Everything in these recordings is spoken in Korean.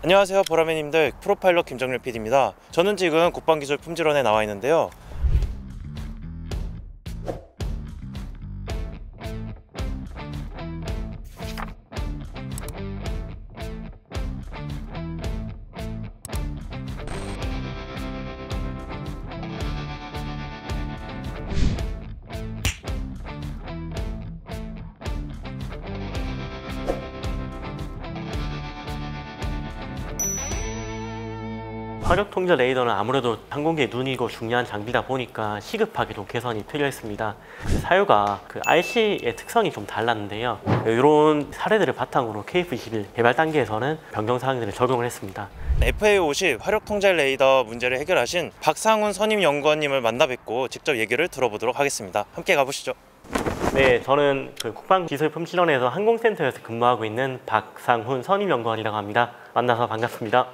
안녕하세요 보라매님들, 프로파일러 김정률 PD입니다. 저는 지금 국방기술 품질원에 나와 있는데요. 화력 통제 레이더는 아무래도 항공기의 눈이고 중요한 장비다 보니까 시급하게도 개선이 필요했습니다. 사유가 RC의 특성이 좀 달랐는데요. 이런 사례들을 바탕으로 KF-21 개발 단계에서는 변경 사항들을 적용을 했습니다. FA50 화력 통제 레이더 문제를 해결하신 박상훈 선임연구원님을 만나 뵙고 직접 얘기를 들어보도록 하겠습니다. 함께 가보시죠. 네, 저는 국방기술품질원에서 항공센터에서 근무하고 있는 박상훈 선임연구원이라고 합니다. 만나서 반갑습니다.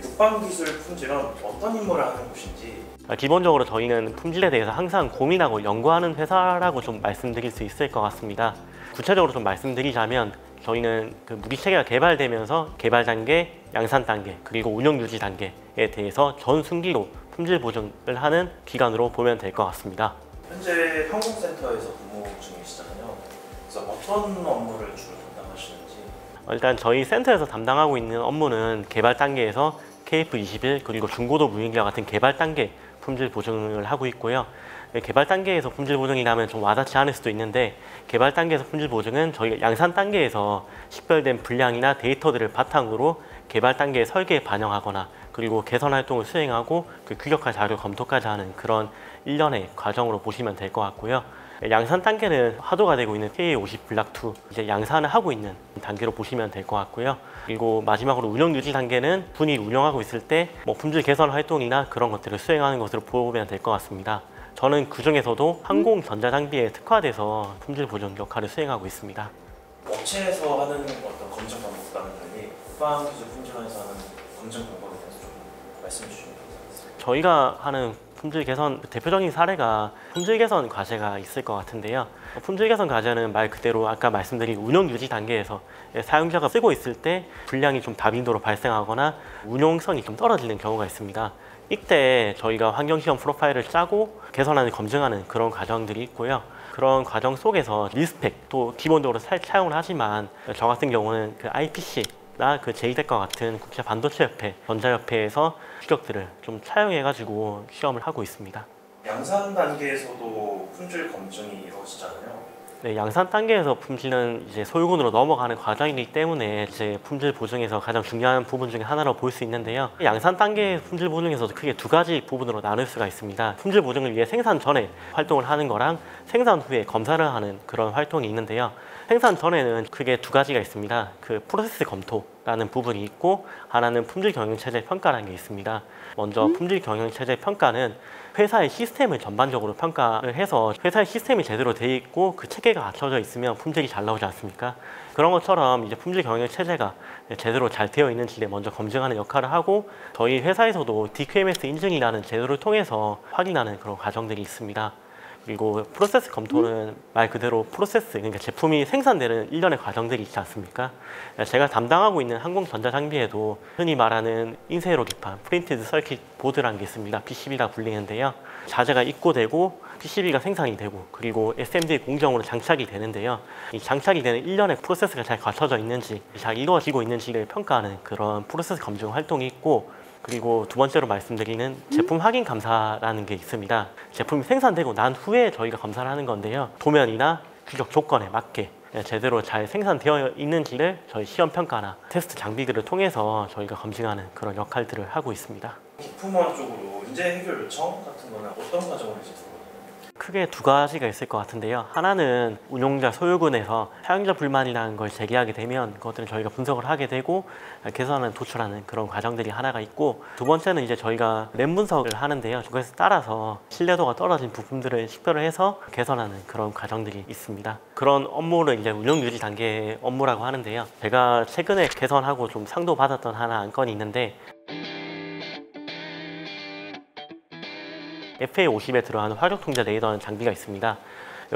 국방기술 품질원 어떤 임무를 하는 곳인지? 기본적으로 저희는 품질에 대해서 항상 고민하고 연구하는 회사라고 좀 말씀드릴 수 있을 것 같습니다. 구체적으로 좀 말씀드리자면 저희는 무기체계가 개발되면서 개발 단계, 양산 단계, 그리고 운영 유지 단계에 대해서 전 순기로 품질 보증을 하는 기관으로 보면 될 것 같습니다. 현재 항공센터에서 근무 중이시잖아요. 그래서 어떤 업무를 주로 담당하시는지? 일단 저희 센터에서 담당하고 있는 업무는 개발 단계에서 KF-21 그리고 중고도 무인기와 같은 개발 단계 품질 보증을 하고 있고요. 개발 단계에서 품질 보증이라면 좀 와닿지 않을 수도 있는데, 개발 단계에서 품질 보증은 저희가 양산 단계에서 식별된 분량이나 데이터들을 바탕으로 개발 단계의 설계에 반영하거나 그리고 개선 활동을 수행하고 규격화 자료 검토까지 하는 그런 일련의 과정으로 보시면 될 것 같고요. 양산 단계는 하도가 되고 있는 KA50 블락2 이제 양산을 하고 있는 단계로 보시면 될 것 같고요. 그리고 마지막으로 운영 유지 단계는 분이 운영하고 있을 때 품질 개선 활동이나 그런 것들을 수행하는 것으로 보면 될 것 같습니다. 저는 그 중에서도 항공 전자장비에 특화돼서 품질 보증 역할을 수행하고 있습니다. 업체에서 하는 어떤 검증 방법과는 달리 국방기술 품질원에서 하는 검증 방법에 대해서 좀 말씀해 주시면 감사하겠습니다. 저희가 하는 품질 개선 대표적인 사례가 품질 개선 과제가 있을 것 같은데요. 품질 개선 과제는 말 그대로 아까 말씀드린 운영 유지 단계에서 사용자가 쓰고 있을 때 분량이 좀 다빈도로 발생하거나 운용성이 좀 떨어지는 경우가 있습니다. 이때 저희가 환경시험 프로파일을 짜고 개선하는 검증하는 그런 과정들이 있고요. 그런 과정 속에서 리스펙 또 기본적으로 사용을 하지만 저 같은 경우는 IPC 나 제2덱과 같은 국제 반도체협회, 전자협회에서 규격들을 좀 차용해가지고 시험을 하고 있습니다. 양산 단계에서도 품질 검증이 이루어지잖아요. 네, 양산 단계에서 품질은 이제 소유군으로 넘어가는 과정이기 때문에 이제 품질 보증에서 가장 중요한 부분 중에 하나로 볼 수 있는데요. 양산 단계 품질 보증에서도 크게 두 가지 부분으로 나눌 수가 있습니다. 품질 보증을 위해 생산 전에 활동을 하는 거랑 생산 후에 검사를 하는 그런 활동이 있는데요. 생산 전에는 크게 두 가지가 있습니다. 프로세스 검토라는 부분이 있고, 하나는 품질 경영 체제 평가라는 게 있습니다. 먼저 품질 경영 체제 평가는 회사의 시스템을 전반적으로 평가를 해서 회사의 시스템이 제대로 돼 있고 그 체계가 갖춰져 있으면 품질이 잘 나오지 않습니까? 그런 것처럼 이제 품질 경영 체제가 제대로 잘 되어 있는지를 먼저 검증하는 역할을 하고, 저희 회사에서도 DQMS 인증이라는 제도를 통해서 확인하는 그런 과정들이 있습니다. 그리고 프로세스 검토는 말 그대로 프로세스, 그러니까 제품이 생산되는 일련의 과정들이 있지 않습니까? 제가 담당하고 있는 항공 전자장비에도 흔히 말하는 인쇄로 기판, 프린티드 서킷 보드라는 게 있습니다. PCB라 불리는데요. 자재가 입고되고 PCB가 생산이 되고 그리고 SMD 공정으로 장착이 되는데요. 이 장착이 되는 일련의 프로세스가 잘 갖춰져 있는지, 잘 이루어지고 있는지를 평가하는 그런 프로세스 검증 활동이 있고, 그리고 두 번째로 말씀드리는 제품 확인 감사라는 게 있습니다. 제품이 생산되고 난 후에 저희가 검사를 하는 건데요. 도면이나 규격 조건에 맞게 제대로 잘 생산되어 있는지를 저희 시험 평가나 테스트 장비들을 통해서 저희가 검증하는 그런 역할들을 하고 있습니다. 부품원 쪽으로 문제 해결 요청 같은 거는 어떤 과정을 이제 크게 두 가지가 있을 것 같은데요. 하나는 운용자 소유군에서 사용자 불만이라는 걸 제기하게 되면 그것들을 저희가 분석을 하게 되고 개선을 도출하는 그런 과정들이 하나가 있고, 두 번째는 이제 저희가 램 분석을 하는데요. 그것에 따라서 신뢰도가 떨어진 부품들을 식별을 해서 개선하는 그런 과정들이 있습니다. 그런 업무를 이제 운영 유지 단계 업무라고 하는데요. 제가 최근에 개선하고 좀 상도 받았던 하나 안건이 있는데, FA50에 들어가는 화력 통제 레이더라는 장비가 있습니다.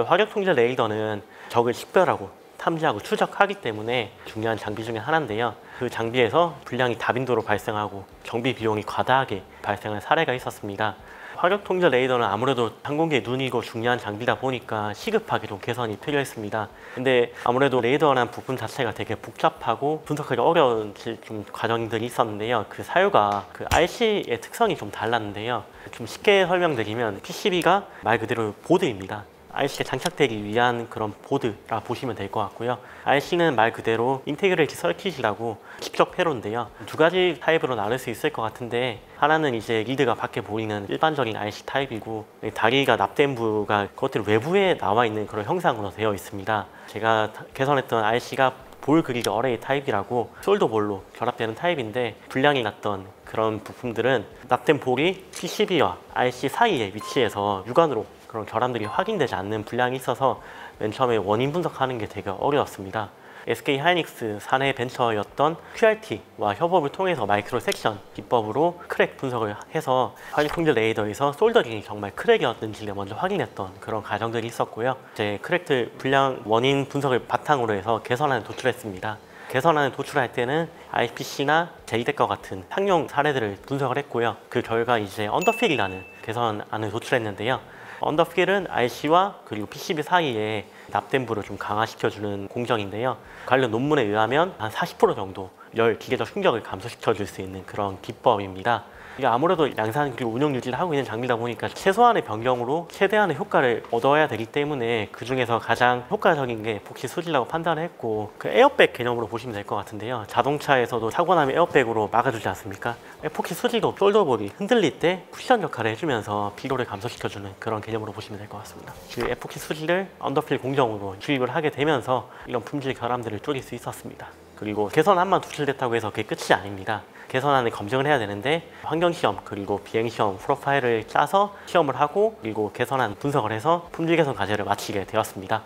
화력 통제 레이더는 적을 식별하고 탐지하고 추적하기 때문에 중요한 장비 중에 하나인데요. 그 장비에서 불량이 다빈도로 발생하고 정비 비용이 과다하게 발생한 사례가 있었습니다. 화력 통제 레이더는 아무래도 항공기의 눈이고 중요한 장비다 보니까 시급하게 좀 개선이 필요했습니다. 근데 아무래도 레이더라는 부품 자체가 되게 복잡하고 분석하기 어려운 좀 과정들이 있었는데요. 그 사유가 그 RC의 특성이 좀 달랐는데요. 좀 쉽게 설명드리면 PCB가 말 그대로 보드입니다. RC에 장착되기 위한 그런 보드라 보시면 될 것 같고요. RC는 말 그대로 인테그레이트 서킷이라고 직접 회로인데요. 두 가지 타입으로 나눌 수 있을 것 같은데, 하나는 이제 리드가 밖에 보이는 일반적인 RC 타입이고, 다리가 납된 부가 겉으로 외부에 나와 있는 그런 형상으로 되어 있습니다. 제가 개선했던 RC가 볼 그리드 어레이 타입이라고 솔더볼로 결합되는 타입인데, 불량이 났던 그런 부품들은 납된 볼이 PCB와 RC 사이에 위치해서 육안으로 그런 결함들이 확인되지 않는 불량이 있어서 맨 처음에 원인 분석하는 게 되게 어려웠습니다. SK 하이닉스 사내 벤처였던 QRT와 협업을 통해서 마이크로 섹션 기법으로 크랙 분석을 해서 화력 통제 레이더에서 솔더링이 정말 크랙이었는지를 먼저 확인했던 그런 과정들이 있었고요. 이제 크랙들 불량 원인 분석을 바탕으로 해서 개선안을 도출했습니다. 개선안을 도출할 때는 IPC나 JDEC과 같은 상용 사례들을 분석을 했고요. 그 결과 이제 언더필이라는 개선안을 도출했는데요. 언더필은 RC와 그리고 PCB 사이에 납된 부를 좀 강화시켜주는 공정인데요. 관련 논문에 의하면 한 40% 정도 열 기계적 충격을 감소시켜줄 수 있는 그런 기법입니다. 이게 아무래도 양산 그리고 운영 유지를 하고 있는 장비다 보니까 최소한의 변경으로 최대한의 효과를 얻어야 되기 때문에 그 중에서 가장 효과적인 게 에포키 수지라고 판단을 했고, 그 에어백 개념으로 보시면 될 것 같은데요. 자동차에서도 사고 나면 에어백으로 막아주지 않습니까? 에포키 수지도 솔더볼이 흔들릴 때 쿠션 역할을 해주면서 피로를 감소시켜주는 그런 개념으로 보시면 될 것 같습니다. 그 에포키 수지를 언더필 공정으로 주입을 하게 되면서 이런 품질 결함들을 줄일 수 있었습니다. 그리고 개선안만 도출됐다고 해서 그게 끝이 아닙니다. 개선안을 검증을 해야 되는데 환경시험 그리고 비행시험 프로파일을 짜서 시험을 하고, 그리고 개선안 분석을 해서 품질 개선 과제를 마치게 되었습니다.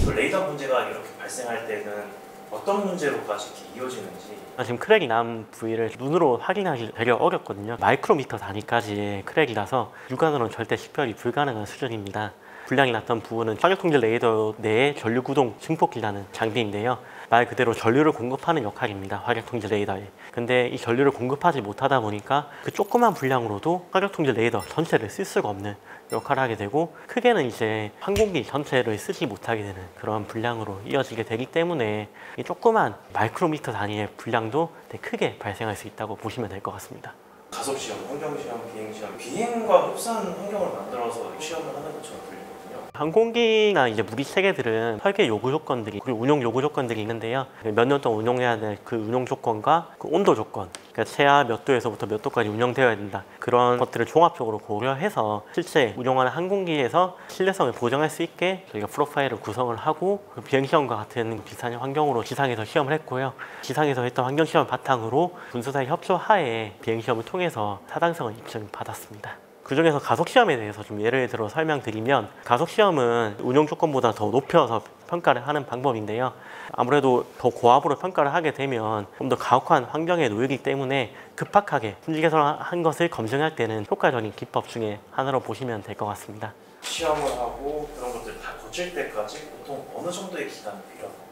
레이더 문제가 이렇게 발생할 때는 어떤 문제로까지 이렇게 이어지는지. 지금 크랙이 난 부위를 눈으로 확인하기 되게 어렵거든요. 마이크로미터 단위까지의 크랙이라서 육안으로는 절대 식별이 불가능한 수준입니다. 불량이 났던 부분은 화력 통제 레이더 내에 전류구동 증폭기라는 장비인데요. 말 그대로 전류를 공급하는 역할입니다. 화력 통제 레이더에. 근데 이 전류를 공급하지 못하다 보니까 그 조그만 불량으로도 화력 통제 레이더 전체를 쓸 수가 없는 역할을 하게 되고, 크게는 이제 항공기 전체를 쓰지 못하게 되는 그런 불량으로 이어지게 되기 때문에 이 조그만 마이크로미터 단위의 불량도 되게 크게 발생할 수 있다고 보시면 될 것 같습니다. 가속시험, 환경시험, 비행시험, 비행과 흡사한 환경을 만들어서 시험을 하는 것처럼 들리거든요. 항공기나 이제 무기 체계들은 설계 요구 조건들이 그리고 운용 요구 조건들이 있는데요. 몇 년 동안 운용해야 될 그 운용 조건과 그 온도 조건, 그러니까 최하 몇 도에서부터 몇 도까지 운영되어야 된다. 그런 것들을 종합적으로 고려해서 실제 운용하는 항공기에서 신뢰성을 보장할 수 있게 저희가 프로파일을 구성을 하고, 그 비행시험과 같은 비슷한 환경으로 지상에서 시험을 했고요. 지상에서 했던 환경시험 바탕으로 분수사의 협조하에 비행시험을 통해서 타당성을 입증받았습니다. 그 중에서 가속시험에 대해서 좀 예를 들어 설명드리면, 가속시험은 운용 조건보다 더 높여서 평가를 하는 방법인데요. 아무래도 더 고압으로 평가를 하게 되면 좀 더 가혹한 환경에 놓이기 때문에 급박하게 품질 개선한 것을 검증할 때는 효과적인 기법 중에 하나로 보시면 될 것 같습니다. 시험을 하고 그런 것들 다 거칠 때까지 보통 어느 정도의 기간이 필요합니까?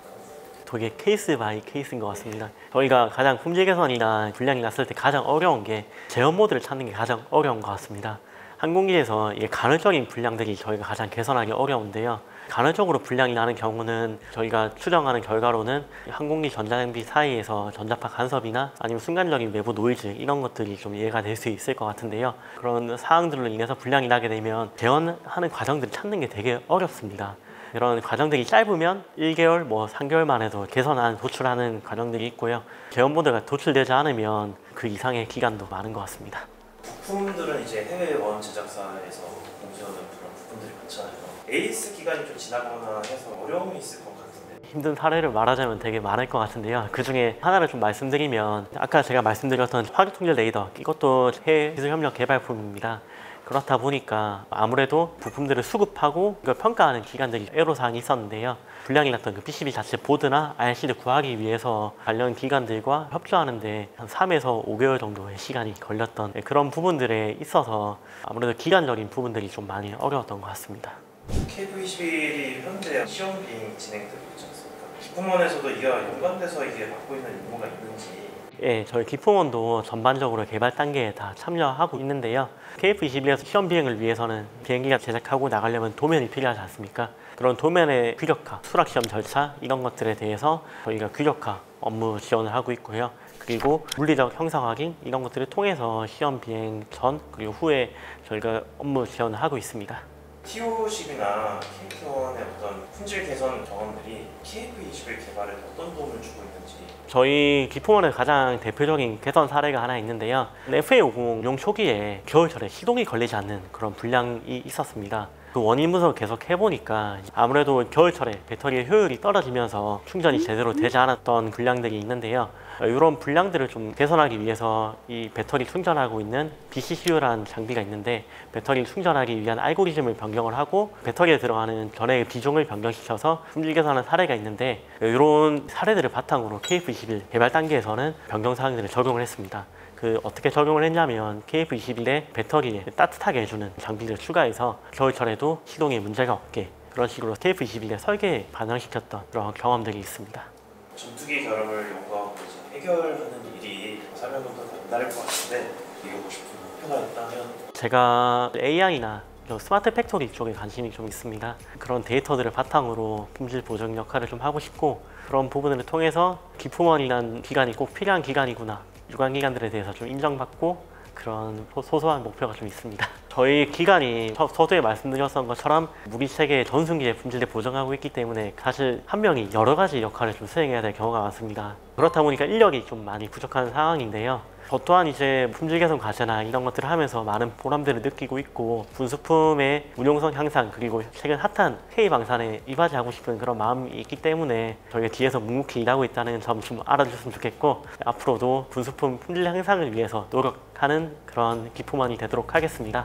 되게 케이스 바이 케이스인 것 같습니다. 저희가 가장 품질 개선이나 불량이 났을 때 가장 어려운 게 제어 모드를 찾는 게 가장 어려운 것 같습니다. 항공기에서 이게 간헐적인 불량들이 저희가 가장 개선하기 어려운데요. 간헐적으로 불량이 나는 경우는 저희가 추정하는 결과로는 항공기 전자장비 사이에서 전자파 간섭이나 아니면 순간적인 외부 노이즈, 이런 것들이 좀 이해가 될 수 있을 것 같은데요. 그런 사항들로 인해서 불량이 나게 되면 재원하는 과정들을 찾는 게 되게 어렵습니다. 이런 과정들이 짧으면 1개월, 3개월 만에도 개선안 도출하는 과정들이 있고요. 재원 모드가 도출되지 않으면 그 이상의 기간도 많은 것 같습니다. 부품들은 이제 해외 원 제작사에서 공지하는 그런 부품들이 많잖아요. AS 기간이 좀 지나거나 해서 어려움이 있을 것 같은데. 힘든 사례를 말하자면 되게 많을 것 같은데요. 그 중에 하나를 좀 말씀드리면, 아까 제가 말씀드렸던 화력 통제 레이더, 이것도 해외 기술 협력 개발품입니다. 그렇다 보니까 아무래도 부품들을 수급하고 이걸 평가하는 기간들이 애로사항이 있었는데요. 불량이 났던 그 PCB 자체 보드나 RC를 구하기 위해서 관련 기관들과 협조하는데 한 3에서 5개월 정도의 시간이 걸렸던 그런 부분들에 있어서 아무래도 기간적인 부분들이 좀 많이 어려웠던 것 같습니다. KF-21이 현재 시험 비행 진행되고 있지 않습니까? 기품원에서도 이와 연관돼서 이게 맡고 있는 임무가 있는지. 예, 저희 기품원도 전반적으로 개발 단계에 다 참여하고 있는데요. KF-21에서 시험 비행을 위해서는 비행기가 제작하고 나가려면 도면이 필요하지 않습니까? 그런 도면의 규격화, 수락 시험 절차 이런 것들에 대해서 저희가 규격화 업무 지원을 하고 있고요. 그리고 물리적 형상 확인 이런 것들을 통해서 시험 비행 전 그리고 후에 저희가 업무 지원을 하고 있습니다. TO식이나 KF-1의 어떤 품질 개선 경험들이 KF-21 개발에 어떤 도움을 주고 있는지. 저희 기품원의 가장 대표적인 개선 사례가 하나 있는데요. FA50 용 초기에 겨울철에 시동이 걸리지 않는 그런 불량이 있었습니다. 그 원인 분석을 계속 해보니까 아무래도 겨울철에 배터리의 효율이 떨어지면서 충전이 제대로 되지 않았던 불량들이 있는데요. 이런 불량들을 좀 개선하기 위해서 이 배터리 충전하고 있는 BCCU라는 장비가 있는데 배터리 충전하기 위한 알고리즘을 변경을 하고 배터리에 들어가는 전해의 비중을 변경시켜서 품질 개선한 사례가 있는데 이런 사례들을 바탕으로 KF-21 개발 단계에서는 변경 사항들을 적용을 했습니다. 어떻게 적용을 했냐면 KF-21에 배터리에 따뜻하게 해주는 장비를 추가해서 겨울철에도 시동에 문제가 없게 그런 식으로 KF-21의 설계에 반영시켰던 그런 경험들이 있습니다. 전투기 결함을 요구하고 이제 해결하는 일이 사명보다 남다를 것 같은데 이루고 싶은 목표가 있다면. 제가 AI나 스마트 팩토리 쪽에 관심이 좀 있습니다. 그런 데이터들을 바탕으로 품질 보정 역할을 좀 하고 싶고 그런 부분을 통해서 기품원이라는 기관이 꼭 필요한 기관이구나 유관기관들에 대해서 좀 인정받고 그런 소소한 목표가 좀 있습니다. 저희 기관이 서두에 말씀드렸던 것처럼 무기체계 전순기의 품질을 보정하고 있기 때문에 사실 한 명이 여러 가지 역할을 좀 수행해야 될 경우가 많습니다. 그렇다 보니까 인력이 좀 많이 부족한 상황인데요. 저 또한 이제 품질 개선 과제나 이런 것들을 하면서 많은 보람들을 느끼고 있고 분수품의 운용성 향상 그리고 최근 핫한 회의 방산에 이바지하고 싶은 그런 마음이 있기 때문에 저희가 뒤에서 묵묵히 일하고 있다는 점 좀 알아주셨으면 좋겠고 앞으로도 분수품 품질 향상을 위해서 노력하는 그런 기품원이 되도록 하겠습니다.